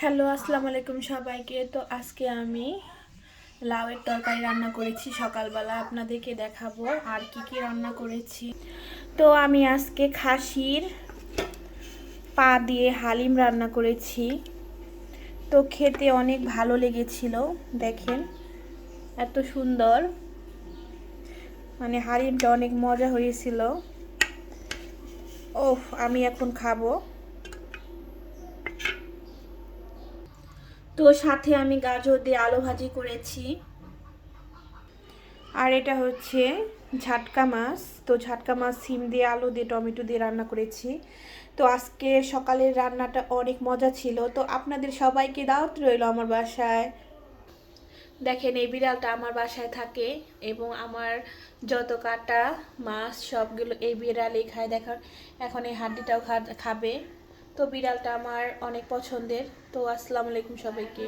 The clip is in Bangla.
হ্যালো, আসসালামু আলাইকুম সবাইকে। তো আজকে আমি লাউয়ের তরকারি রান্না করেছি সকালবেলা, আপনাদেরকে দেখাবো আর কি কি রান্না করেছি। তো আমি আজকে খাসির পা দিয়ে হালিম রান্না করেছি। তো খেতে অনেক ভালো লেগেছিল। দেখেন এত সুন্দর, মানে হালিমটা অনেক মজা হয়েছিল। ওহ, আমি এখন খাবো। তো সাথে আমি গাজর দিয়ে আলু ভাজি করেছি। আর এটা হচ্ছে ঝাটকা মাছ। তো ঝাটকা মাছ সিম দিয়ে আলু দিয়ে টমেটো দিয়ে রান্না করেছি। তো আজকে সকালের রান্নাটা অনেক মজা ছিল। তো আপনাদের সবাইকে দাওয়াত রইল আমার বাসায়। দেখেন এই বিড়ালটা আমার বাসায় থাকে এবং আমার যত কাটা মাছ সবগুলো এই বিড়ালই খায়। দেখার এখন এই হাড্ডিটাও খাবে। তো বিড়ালটা আমার অনেক পছন্দের। তো আসসালামু আলাইকুম সবাইকে।